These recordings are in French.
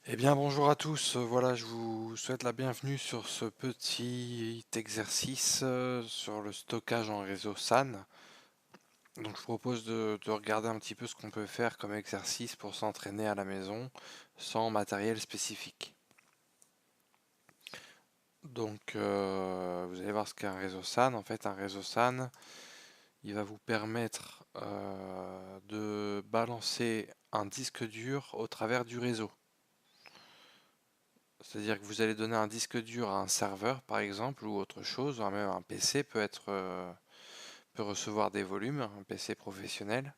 Eh bien bonjour à tous, voilà je vous souhaite la bienvenue sur ce petit exercice sur le stockage en réseau SAN. Donc je vous propose de regarder un petit peu ce qu'on peut faire comme exercice pour s'entraîner à la maison sans matériel spécifique. Donc vous allez voir ce qu'est un réseau SAN. En fait un réseau SAN il va vous permettre de balancer un disque dur au travers du réseau. C'est-à-dire que vous allez donner un disque dur à un serveur, par exemple, ou autre chose, hein, même un PC peut recevoir des volumes, un PC professionnel,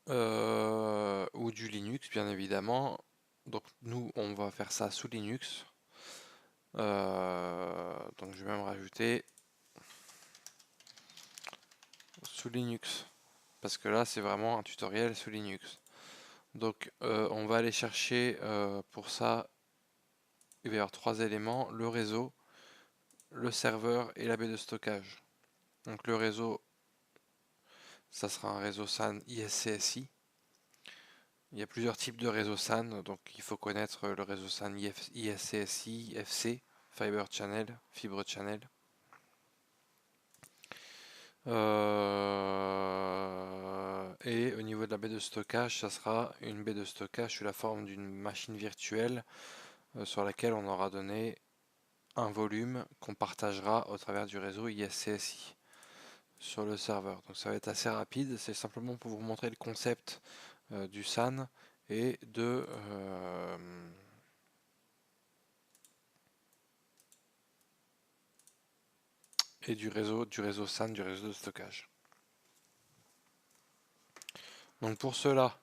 ou du Linux, bien évidemment. Donc nous, on va faire ça sous Linux. Donc je vais même rajouter sous Linux, parce que là, c'est vraiment un tutoriel sous Linux. Donc on va aller chercher pour ça, il va y avoir trois éléments, le réseau, le serveur et la baie de stockage. Donc le réseau, ça sera un réseau SAN ISCSI. Il y a plusieurs types de réseaux SAN, donc il faut connaître le réseau SAN ISCSI, FC, Fiber Channel, Fibre Channel. Et au niveau de la baie de stockage, ça sera une baie de stockage sous la forme d'une machine virtuelle sur laquelle on aura donné un volume qu'on partagera au travers du réseau ISCSI sur le serveur. Donc ça va être assez rapide, c'est simplement pour vous montrer le concept du SAN et et du réseau SAN, du réseau de stockage. Donc pour cela,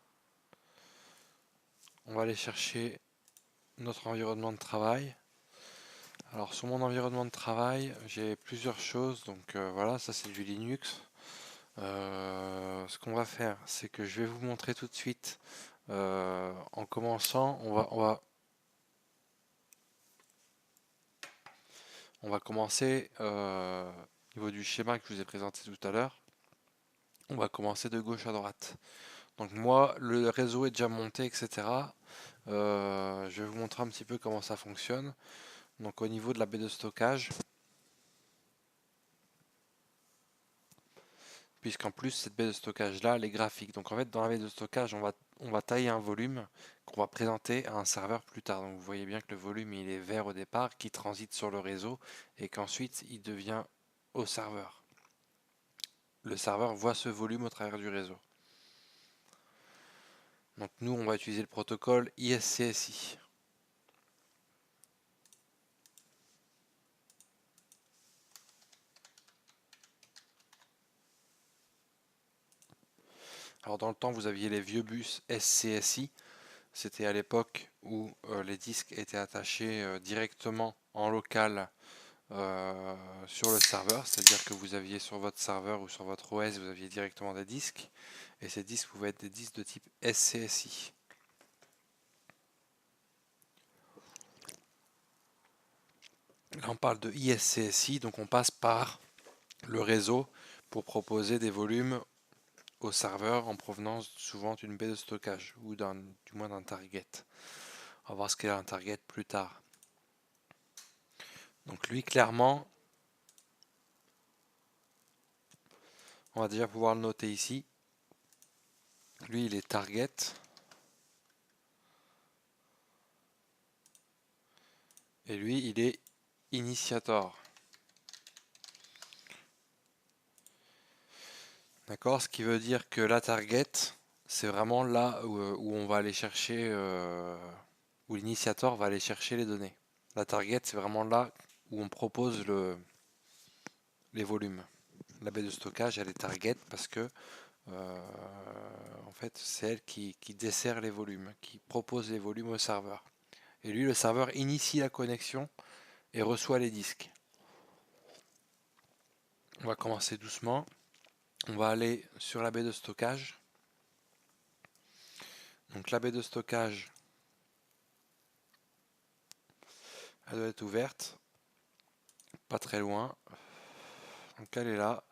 on va aller chercher notre environnement de travail. Alors sur mon environnement de travail, j'ai plusieurs choses. Donc voilà, ça c'est du Linux. Ce qu'on va faire, c'est que je vais vous montrer tout de suite. En commençant, on va commencer au niveau du schéma que je vous ai présenté tout à l'heure. On va commencer de gauche à droite. Donc moi, le réseau est déjà monté, etc. Je vais vous montrer un petit peu comment ça fonctionne. Donc au niveau de la baie de stockage, puisqu'en plus cette baie de stockage là, elle est graphique. Donc en fait dans la baie de stockage, on va tailler un volume qu'on va présenter à un serveur plus tard. Donc vous voyez bien que le volume il est vert au départ, qui transite sur le réseau et qu'ensuite il devient au serveur. Le serveur voit ce volume au travers du réseau. Donc nous on va utiliser le protocole ISCSI. Alors dans le temps vous aviez les vieux bus SCSI. C'était à l'époque où les disques étaient attachés directement en local sur le serveur, c'est-à-dire que vous aviez sur votre serveur ou sur votre OS, vous aviez directement des disques, et ces disques pouvaient être des disques de type SCSI. Là on parle de ISCSI, donc on passe par le réseau pour proposer des volumes au serveur en provenance souvent d'une baie de stockage ou du moins d'un target. On va voir ce qu'est un target plus tard. Donc lui clairement, on va déjà pouvoir le noter ici. Lui il est target et lui il est initiator. D'accord, ce qui veut dire que la target, c'est vraiment là où on va aller chercher, où l'initiator va aller chercher les données. La target, c'est vraiment là où on propose les volumes. La baie de stockage, elle est target parce que en fait, c'est elle qui dessert les volumes, qui propose les volumes au serveur. Et lui, le serveur initie la connexion et reçoit les disques. On va commencer doucement. On va aller sur la baie de stockage. Donc la baie de stockage, elle doit être ouverte, pas très loin. Donc elle est là.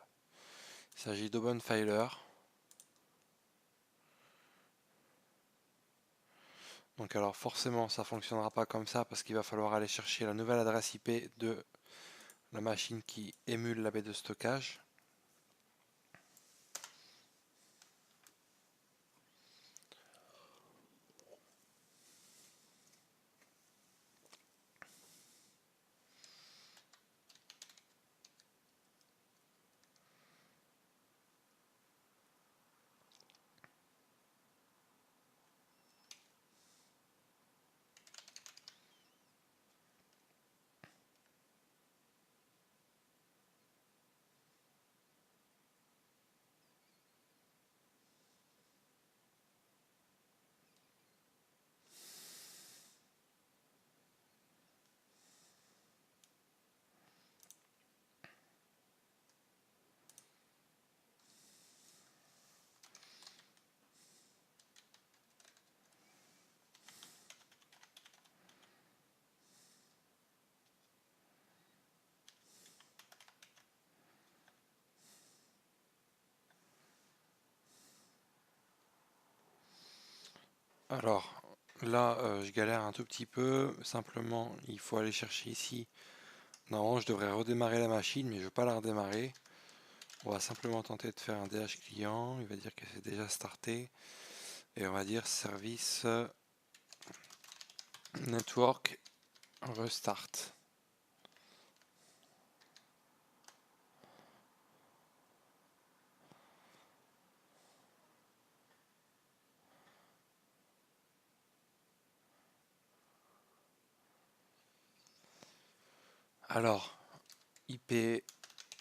Il s'agit d'OpenFiler. Donc alors forcément ça fonctionnera pas comme ça parce qu'il va falloir aller chercher la nouvelle adresse IP de la machine qui émule la baie de stockage. Alors là je galère un tout petit peu, simplement il faut aller chercher ici. Normalement je devrais redémarrer la machine mais je ne veux pas la redémarrer. On va simplement tenter de faire un DH client, il va dire que c'est déjà starté et on va dire service network restart. Alors IP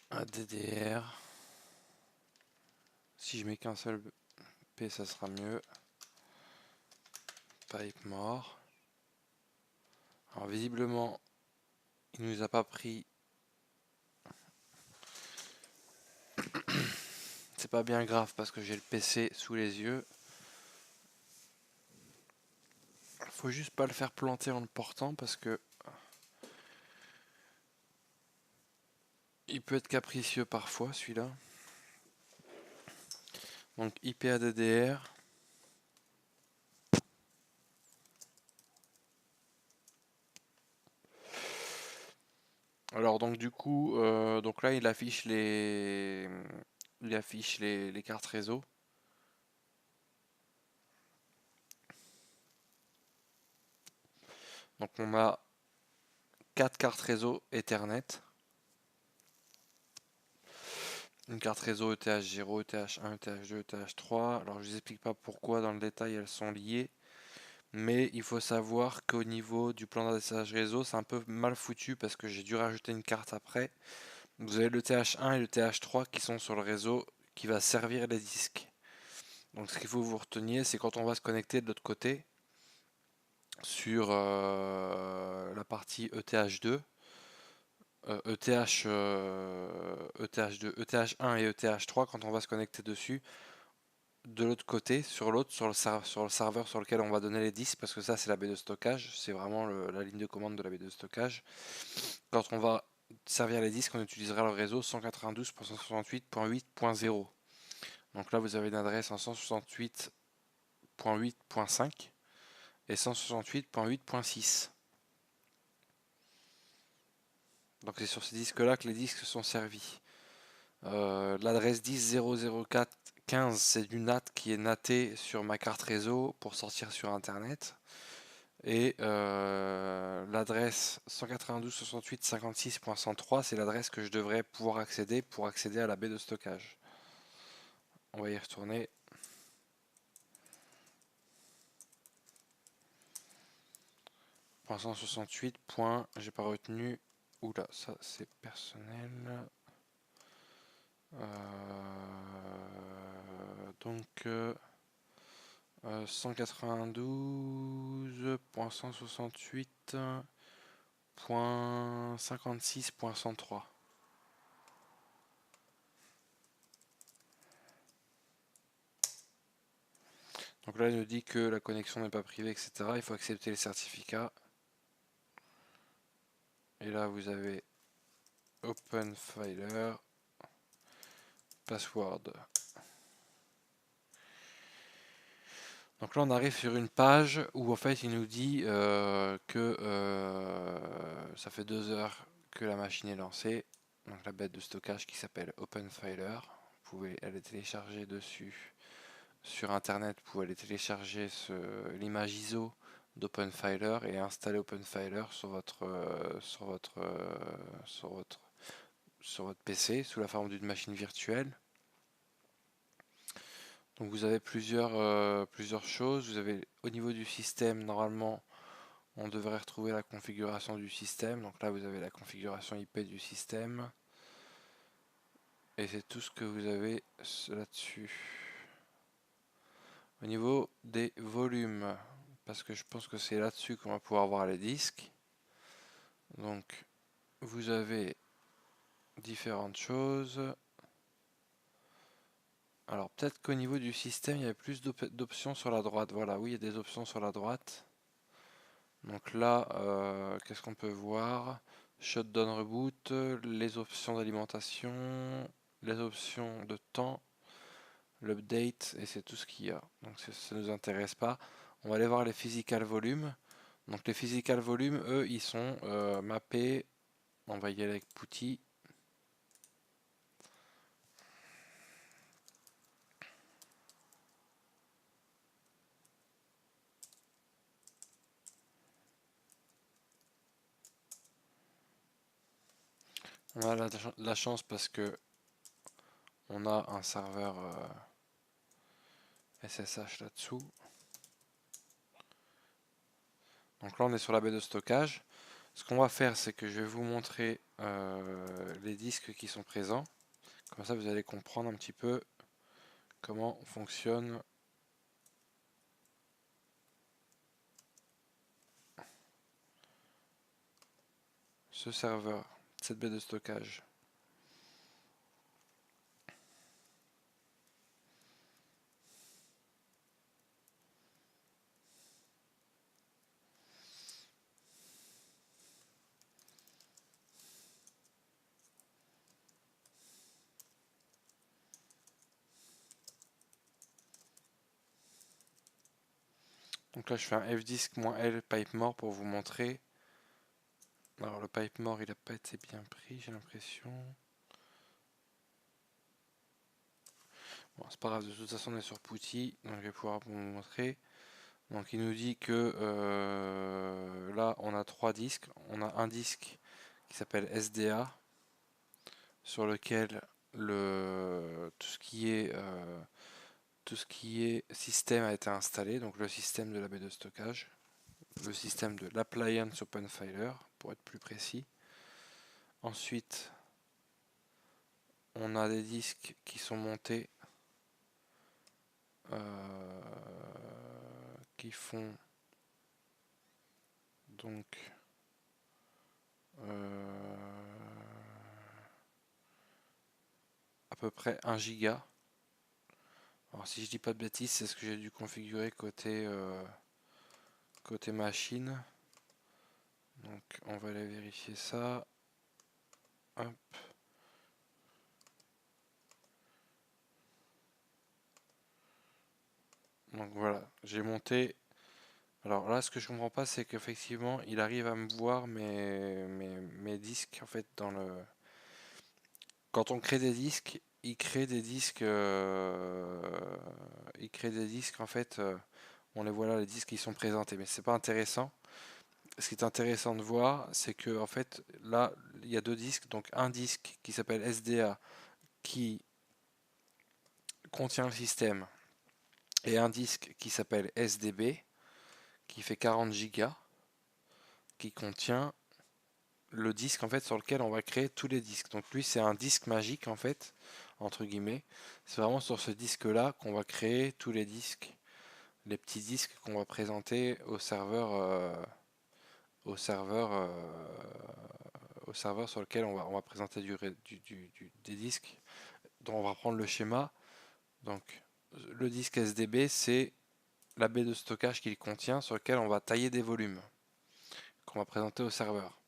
ADDR, si je mets qu'un seul P ça sera mieux. Pipe mort. Alors visiblement il nous a pas pris. C'est pas bien grave parce que j'ai le PC sous les yeux. Faut juste pas le faire planter en le portant parce que il peut être capricieux parfois celui-là. Donc IPADDR. Alors donc du coup, donc là il affiche les cartes réseau. Donc on a 4 cartes réseau Ethernet. Une carte réseau ETH0, ETH1, ETH2, ETH3. Alors je vous explique pas pourquoi dans le détail elles sont liées. Mais il faut savoir qu'au niveau du plan d'adressage réseau, c'est un peu mal foutu parce que j'ai dû rajouter une carte après. Vous avez le TH1 et le TH3 qui sont sur le réseau qui va servir les disques. Donc ce qu'il faut que vous reteniez, c'est quand on va se connecter de l'autre côté sur la partie ETH2, ETH2, ETH1 et ETH3, quand on va se connecter dessus, de l'autre côté, sur l'autre, sur le serveur sur lequel on va donner les disques, parce que ça c'est la baie de stockage, c'est vraiment la ligne de commande de la baie de stockage. Quand on va servir les disques, on utilisera le réseau 192.168.8.0. Donc là vous avez une adresse en 168.8.5 et 168.8.6. Donc c'est sur ces disques là que les disques sont servis. L'adresse 10.004.15 c'est du NAT qui est naté sur ma carte réseau pour sortir sur internet. Et l'adresse 192.68.56.103 c'est l'adresse que je devrais pouvoir accéder pour accéder à la baie de stockage. On va y retourner. .168. J'ai pas retenu. Oula, ça c'est personnel. Donc 192.168.56.103. Donc là il nous dit que la connexion n'est pas privée, etc. Il faut accepter les certificats. Et là vous avez Open Filer, password. Donc là on arrive sur une page où en fait il nous dit que ça fait 2 heures que la machine est lancée. Donc la bête de stockage qui s'appelle OpenFiler. Vous pouvez aller télécharger dessus sur internet, vous pouvez aller télécharger l'image ISO d'OpenFiler et installer OpenFiler sur votre PC sous la forme d'une machine virtuelle. Donc vous avez plusieurs choses. Vous avez au niveau du système, normalement, on devrait retrouver la configuration du système. Donc là, vous avez la configuration IP du système. Et c'est tout ce que vous avez là-dessus. Au niveau des volumes, parce que je pense que c'est là-dessus qu'on va pouvoir voir les disques. Donc vous avez différentes choses. Alors peut-être qu'au niveau du système, il y a plus d'options sur la droite. Voilà, oui, il y a des options sur la droite. Donc là, qu'est-ce qu'on peut voir? Shutdown reboot, les options d'alimentation, les options de temps, l'update, et c'est tout ce qu'il y a. Donc ça ne nous intéresse pas. On va aller voir les physical volumes. Donc les physical volumes, eux, ils sont mappés. On va y aller avec Putty. On a la chance parce que on a un serveur SSH là-dessous. Donc là, on est sur la baie de stockage. Ce qu'on va faire, c'est que je vais vous montrer les disques qui sont présents. Comme ça, vous allez comprendre un petit peu comment fonctionne ce serveur, cette baie de stockage. Donc là, je fais un fdisk-l pipe more pour vous montrer. Alors, le pipe more, il n'a pas été bien pris, j'ai l'impression. Bon, c'est pas grave, de toute façon, on est sur Putty, donc je vais pouvoir vous montrer. Donc, il nous dit que là, on a 3 disques. On a un disque qui s'appelle SDA, sur lequel tout ce qui est système a été installé, donc le système de la baie de stockage, le système de l'appliance OpenFiler, pour être plus précis. Ensuite, on a des disques qui sont montés, qui font donc à peu près 1 giga. Alors si je dis pas de bêtises, c'est ce que j'ai dû configurer côté machine. Donc on va aller vérifier ça. Hop. Donc voilà, j'ai monté. Alors là, ce que je comprends pas, c'est qu'effectivement, il arrive à me voir mes disques en fait dans le. Quand on crée des disques, il crée des disques en fait. On les voit là, les disques qui sont présentés, mais c'est pas intéressant. Ce qui est intéressant de voir, c'est que en fait, là, il y a 2 disques. Donc un disque qui s'appelle SDA, qui contient le système, et un disque qui s'appelle SDB, qui fait 40 gigas, qui contient le disque en fait sur lequel on va créer tous les disques. Donc lui, c'est un disque magique en fait, entre guillemets. C'est vraiment sur ce disque là qu'on va créer tous les disques, les petits disques qu'on va présenter au serveur au serveur sur lequel on va présenter des disques dont on va prendre le schéma. Donc le disque SDB, c'est la baie de stockage qu'il contient, sur lequel on va tailler des volumes qu'on va présenter au serveur.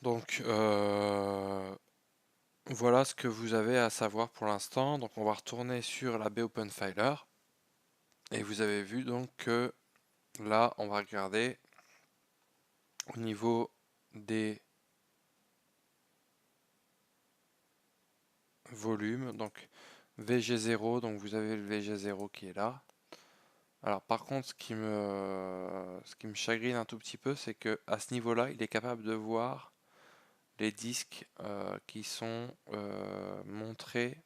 Donc voilà ce que vous avez à savoir pour l'instant. Donc on va retourner sur la baie OpenFiler. Et vous avez vu donc que là, on va regarder au niveau des volumes. Donc VG0, donc vous avez le VG0 qui est là. Alors par contre, ce qui me chagrine un tout petit peu, c'est que à ce niveau-là, il est capable de voir les disques qui sont montrés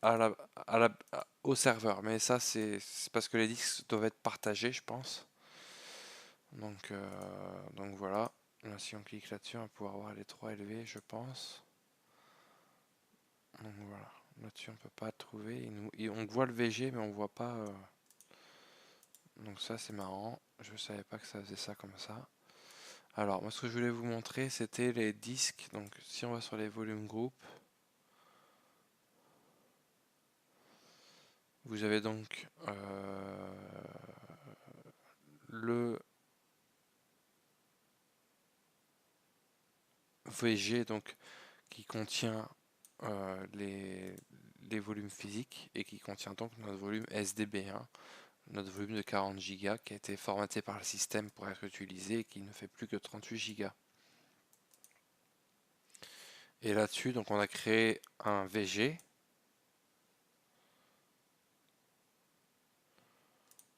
à au serveur. Mais ça, c'est parce que les disques doivent être partagés, je pense. Donc voilà. Là, si on clique là-dessus, on va pouvoir voir les 3 élevés, je pense. Donc voilà. Là-dessus, on peut pas trouver. On voit le VG, mais on voit pas. Donc ça, c'est marrant. Je savais pas que ça faisait ça comme ça. Alors, moi, ce que je voulais vous montrer, c'était les disques. Donc, si on va sur les volumes group, vous avez donc le VG, donc qui contient les volumes physiques et qui contient donc notre volume SDB1, notre volume de 40 Go qui a été formaté par le système pour être utilisé et qui ne fait plus que 38 Go. Et là-dessus, donc on a créé un VG,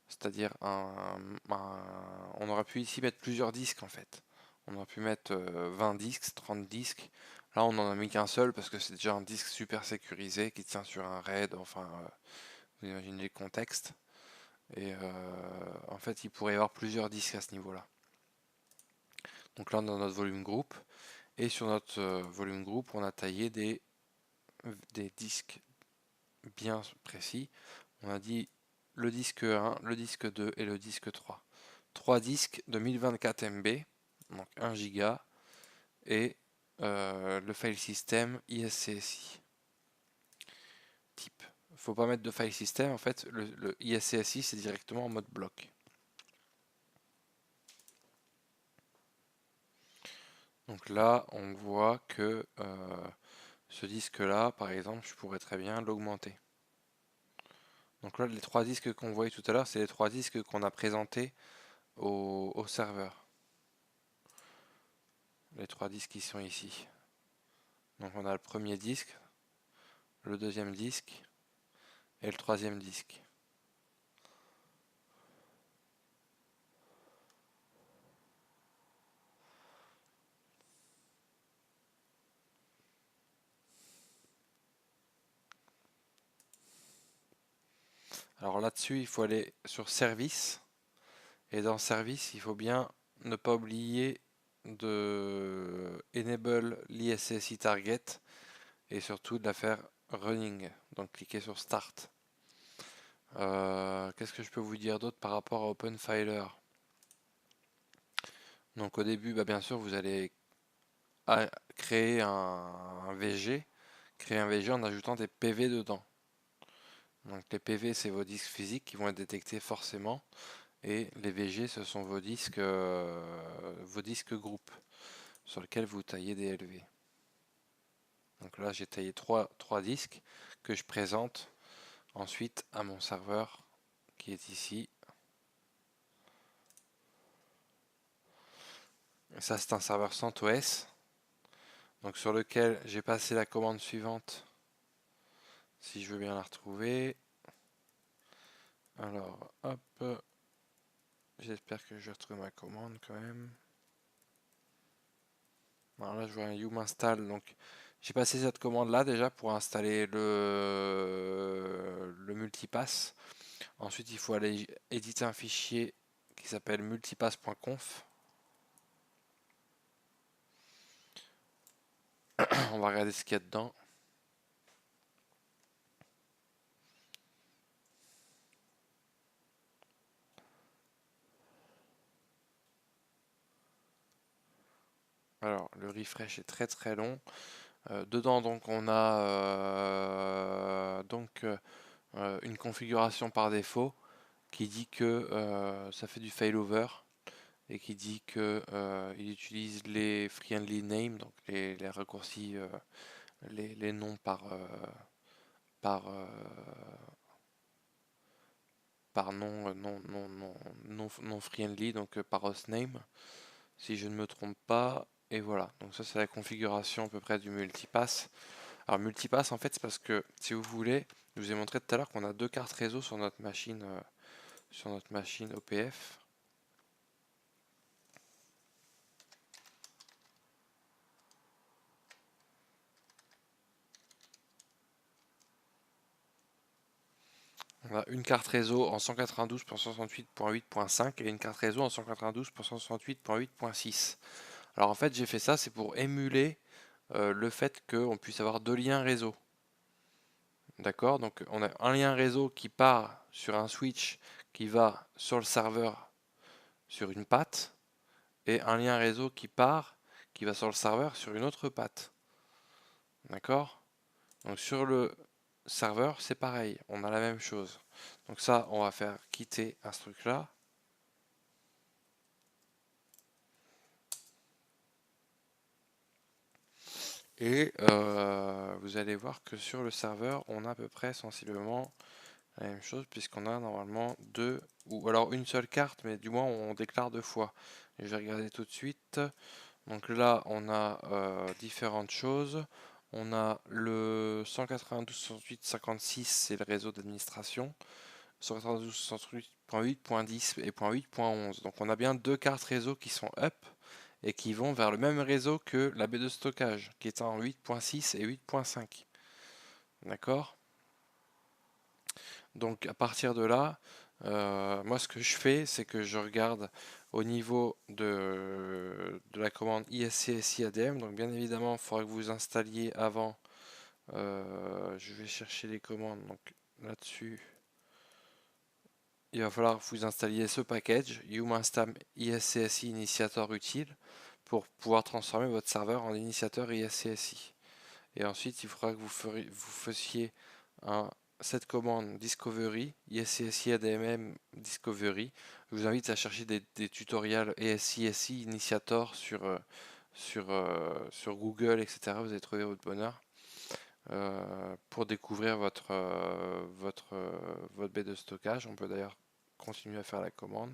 c'est-à-dire on aurait pu ici mettre plusieurs disques en fait. On aurait pu mettre 20 disques, 30 disques. Là, on n'en a mis qu'un seul parce que c'est déjà un disque super sécurisé qui tient sur un RAID, enfin, vous imaginez le contexte. Et en fait, il pourrait y avoir plusieurs disques à ce niveau-là. Donc là, on a notre volume group. Et sur notre volume group, on a taillé des disques bien précis. On a dit le disque 1, le disque 2 et le disque 3. 3 disques de 1024 MB, donc 1 Go, et le file system ISCSI. Type. Faut pas mettre de file system, en fait, le ISCSI c'est directement en mode bloc. Donc là, on voit que ce disque-là, par exemple, je pourrais très bien l'augmenter. Donc là, les 3 disques qu'on voyait tout à l'heure, c'est les 3 disques qu'on a présentés au serveur. Les 3 disques qui sont ici. Donc on a le premier disque, le deuxième disque et le troisième disque. Alors là-dessus, il faut aller sur service. Et dans service, il faut bien ne pas oublier de enable l'ISCSI target et surtout de la faire running. Donc cliquez sur start. Qu'est-ce que je peux vous dire d'autre par rapport à OpenFiler? Donc au début, bien sûr, vous allez créer un VG. Créer un VG en ajoutant des PV dedans. Donc les PV, c'est vos disques physiques qui vont être détectés forcément. Et les VG, ce sont vos disques groupes sur lesquels vous taillez des LV. Donc là, j'ai taillé 3 disques que je présente ensuite à mon serveur qui est ici. Et ça, c'est un serveur CentOS. Donc sur lequel j'ai passé la commande suivante. Si je veux bien la retrouver. Alors, hop. J'espère que je vais retrouver ma commande quand même. Alors là, je vois un Yum install. Donc, j'ai passé cette commande là déjà pour installer le multipass. Ensuite, il faut aller éditer un fichier qui s'appelle multipass.conf. On va regarder ce qu'il y a dedans. Alors, le refresh est très très long. Dedans, donc, on a une configuration par défaut qui dit que ça fait du failover et qui dit que il utilise les friendly names, donc les raccourcis, les noms par, euh, par nom, non friendly, donc par hostname, si je ne me trompe pas. Et voilà, donc ça c'est la configuration à peu près du multipass. Alors multipass en fait c'est parce que si vous voulez, je vous ai montré tout à l'heure qu'on a deux cartes réseau sur notre machine OPF. On a une carte réseau en 192.168.8.5 et une carte réseau en 192.168.8.6. Alors en fait j'ai fait ça, c'est pour émuler le fait qu'on puisse avoir deux liens réseau. D'accord? Donc on a un lien réseau qui part sur un switch qui va sur le serveur sur une patte et un lien réseau qui va sur le serveur sur une autre patte. D'accord? Donc sur le serveur, c'est pareil, on a la même chose. Donc ça, on va faire quitter à ce truc-là. Et vous allez voir que sur le serveur, on a à peu près sensiblement la même chose, puisqu'on a normalement deux, ou alors une seule carte, mais du moins on déclare deux fois. Et je vais regarder tout de suite. Donc là, on a différentes choses. On a le 192.168.56, c'est le réseau d'administration. 192.168.8.10 et .8.11. Donc on a bien deux cartes réseau qui sont up et qui vont vers le même réseau que la baie de stockage, qui est en 8.6 et 8.5. D'accord? Donc à partir de là, moi ce que je fais, c'est que je regarde au niveau de la commande ISCSI ADM. Donc bien évidemment, il faudra que vous installiez avant. Je vais chercher les commandes. Donc là-dessus, il va falloir que vous installiez ce package YumaStam ISCSI Initiator utile pour pouvoir transformer votre serveur en initiateur ISCSI. Et ensuite, il faudra que vous fassiez cette commande Discovery, ISCSI ADMM Discovery. Je vous invite à chercher des tutoriels ESCSI Initiator sur Google, etc. Vous allez trouver votre bonheur pour découvrir votre baie de stockage. On peut d'ailleurs continuer à faire la commande.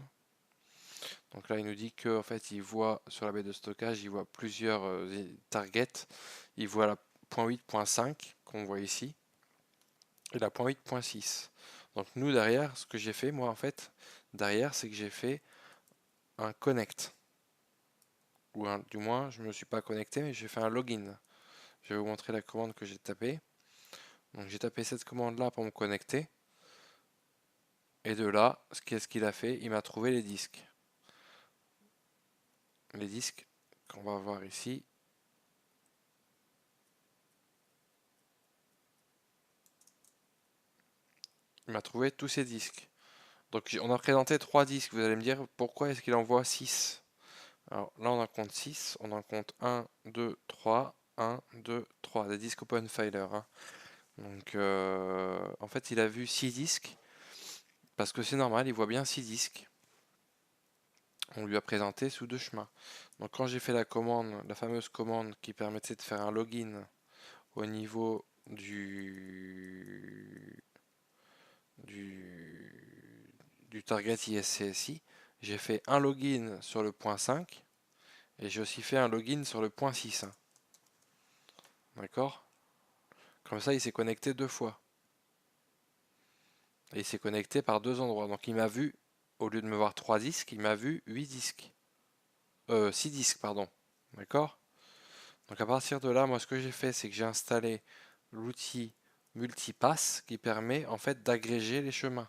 Donc là, il nous dit qu'en fait, il voit sur la baie de stockage, il voit plusieurs targets. Il voit la .8.5 qu'on voit ici et la .8.6. Donc nous, derrière, ce que j'ai fait, moi, en fait, derrière, c'est que j'ai fait un connect. Ou du moins, je ne me suis pas connecté, mais j'ai fait un login. Je vais vous montrer la commande que j'ai tapée. Donc j'ai tapé cette commande-là pour me connecter. Et de là, qu'est-ce qu'il a fait? Il m'a trouvé les disques. Les disques qu'on va voir ici. Il m'a trouvé tous ces disques. Donc on a présenté 3 disques. Vous allez me dire pourquoi est-ce qu'il envoie 6? Alors là on en compte 6. On en compte 1, 2, 3. 1, 2, 3. Des disques OpenFiler. Hein. Donc en fait il a vu 6 disques. Parce que c'est normal, il voit bien 6 disques. On lui a présenté sous deux chemins. Donc quand j'ai fait la commande, la fameuse commande qui permettait de faire un login au niveau du target ISCSI, j'ai fait un login sur le point 5 et j'ai aussi fait un login sur le point 6. Hein. D'accord? Comme ça, il s'est connecté deux fois. Et il s'est connecté par deux endroits. Donc il m'a vu, au lieu de me voir 3 disques, il m'a vu 8 disques. 6 disques, pardon. D'accord? Donc à partir de là, moi ce que j'ai fait, c'est que j'ai installé l'outil multipass qui permet en fait d'agréger les chemins.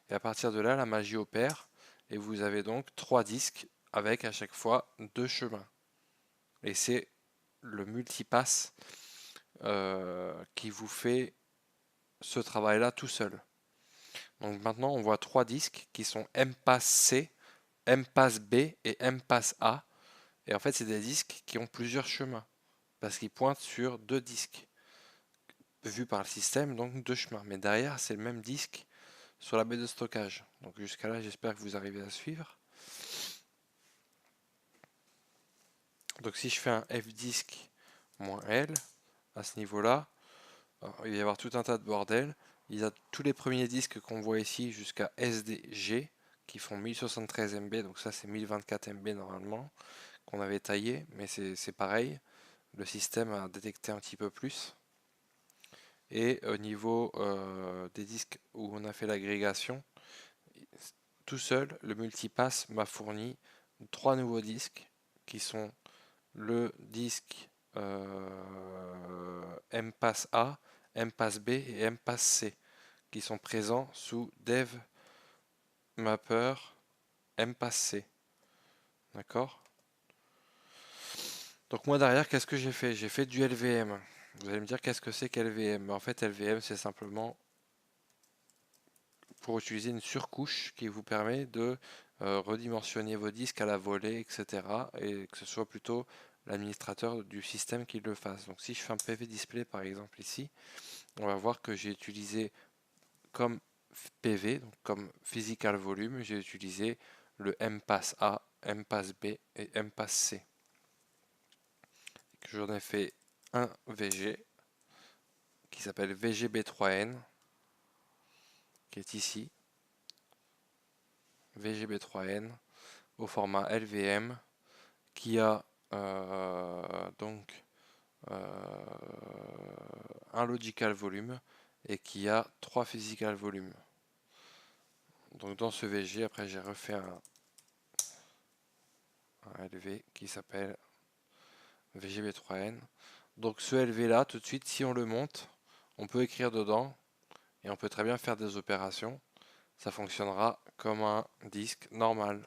Et à partir de là, la magie opère et vous avez donc 3 disques avec à chaque fois 2 chemins. Et c'est le multipass qui vous fait ce travail-là tout seul. Donc maintenant, on voit 3 disques qui sont MPass C, MPass B et MPass A. Et en fait, c'est des disques qui ont plusieurs chemins parce qu'ils pointent sur 2 disques vus par le système, donc 2 chemins. Mais derrière, c'est le même disque sur la baie de stockage. Donc jusqu'à là, j'espère que vous arrivez à suivre. Donc si je fais un fdisk -L à ce niveau-là, il va y avoir tout un tas de bordel. Il y a tous les premiers disques qu'on voit ici jusqu'à SDG qui font 1073 MB, donc ça c'est 1024 MB normalement, qu'on avait taillé, mais c'est pareil, le système a détecté un petit peu plus. Et au niveau des disques où on a fait l'agrégation, tout seul, le multipass m'a fourni 3 nouveaux disques qui sont le disque MPass A, MPass B et MPass C qui sont présents sous dev mapper MPass C. D'accord? Donc moi derrière, qu'est-ce que j'ai fait? J'ai fait du LVM. Vous allez me dire qu'est-ce que c'est qu'LVM? En fait, LVM, c'est simplement pour utiliser une surcouche qui vous permet de redimensionner vos disques à la volée, etc. Et que ce soit plutôt l'administrateur du système qui le fasse. Donc si je fais un PV display par exemple ici, on va voir que j'ai utilisé comme PV, donc comme physical volume, j'ai utilisé le MPass A, MPass B et MPass C. J'en ai fait un VG qui s'appelle VGB3N, qui est ici, VGB3N au format LVM, qui a donc un logical volume et qui a 3 physical volumes. Donc dans ce VG, après j'ai refait un LV qui s'appelle VGB3N. Donc ce LV là, tout de suite, si on le monte, on peut écrire dedans et on peut très bien faire des opérations. Ça fonctionnera comme un disque normal.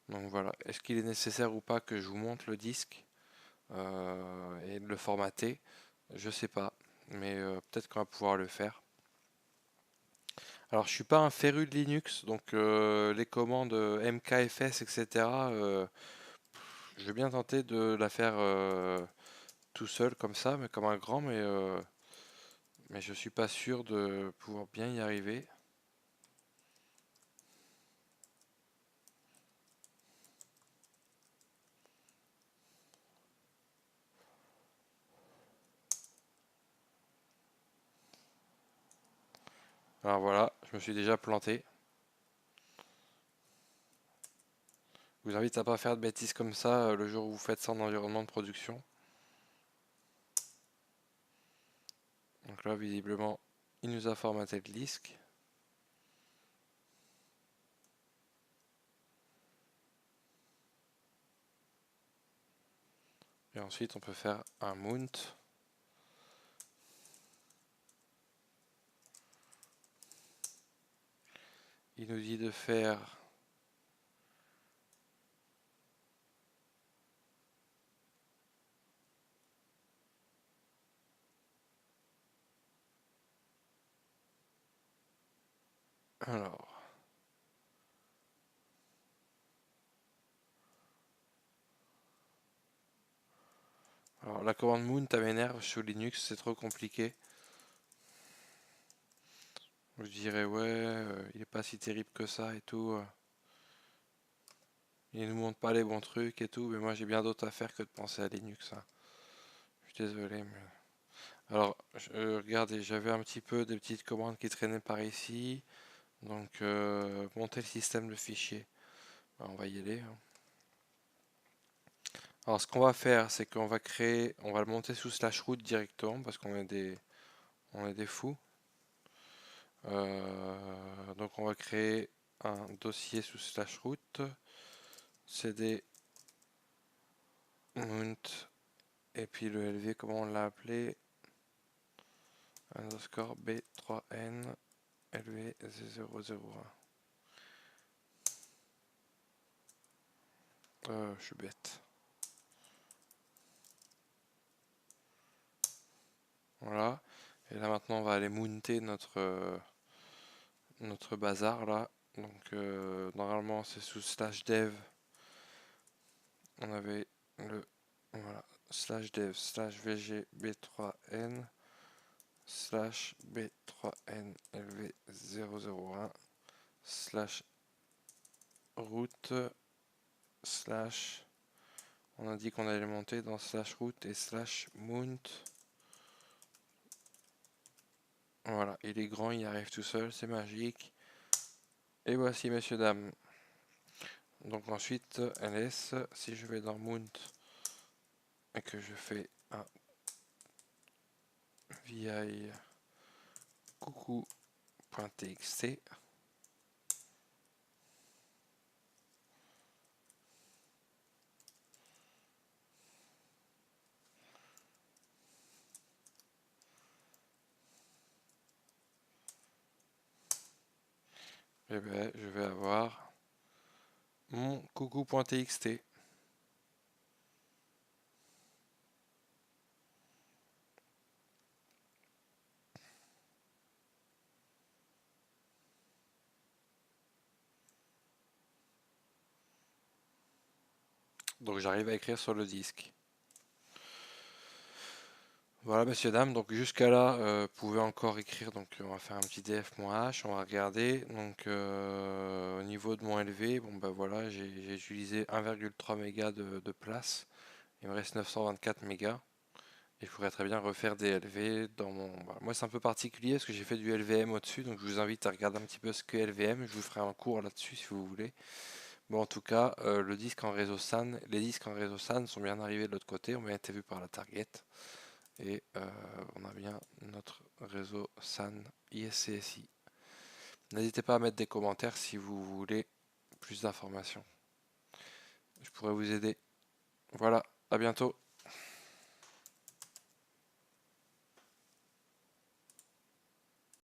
Donc voilà, est-ce qu'il est nécessaire ou pas que je vous montre le disque et le formater? Je sais pas, mais peut-être qu'on va pouvoir le faire. Alors je suis pas un féru de Linux, donc les commandes mkfs, etc. Je vais bien tenter de la faire tout seul comme ça, mais comme un grand, mais je suis pas sûr de pouvoir bien y arriver. Alors voilà, je me suis déjà planté. Je vous invite à pas faire de bêtises comme ça le jour où vous faites ça en environnement de production. Donc là, visiblement, il nous a formaté le disque. Et ensuite, on peut faire un mount. Il nous dit de faire alors la commande mount, ça m'énerve sur Linux, c'est trop compliqué. Je dirais ouais, il est pas si terrible que ça et tout. Il nous montre pas les bons trucs et tout, mais moi j'ai bien d'autres à faire que de penser à Linux, hein. Je suis désolé, mais... Alors, regardez, j'avais un petit peu des petites commandes qui traînaient par ici. Donc, monter le système de fichiers. On va y aller, hein. Alors, ce qu'on va faire, c'est qu'on va créer, on va le monter sous /root directement parce on est des fous. Donc, on va créer un dossier sous /root, cd mount, et puis le LV, comment on l'a appelé? Underscore B3N LV001. Je suis bête. Voilà. Et là maintenant on va aller mounter notre bazar là. Donc normalement c'est sous /dev. On avait le voilà /dev /vgb3n /b3n lv001 /root / On a dit qu'on allait monter dans slash route et slash mount. Voilà, il est grand, il arrive tout seul, c'est magique. Et voici, messieurs, dames. Donc ensuite, ls, si je vais dans mount et que je fais un vi coucou.txt, eh ben, je vais avoir mon coucou.txt. Donc j'arrive à écrire sur le disque. Voilà, messieurs, dames, donc jusqu'à là, vous pouvez encore écrire, donc on va faire un petit df.h, on va regarder, donc au niveau de mon LV, bon ben voilà, j'ai utilisé 1,3 mégas de place, il me reste 924 mégas, et je pourrais très bien refaire des LV dans mon... Voilà. Moi c'est un peu particulier parce que j'ai fait du LVM au-dessus, donc je vous invite à regarder un petit peu ce que LVM, je vous ferai un cours là-dessus si vous voulez. Bon, en tout cas, le disque en réseau SAN, les disques en réseau SAN sont bien arrivés de l'autre côté, ont bien été vus par la target. Et on a bien notre réseau SAN ISCSI. N'hésitez pas à mettre des commentaires si vous voulez plus d'informations. Je pourrais vous aider. Voilà, à bientôt.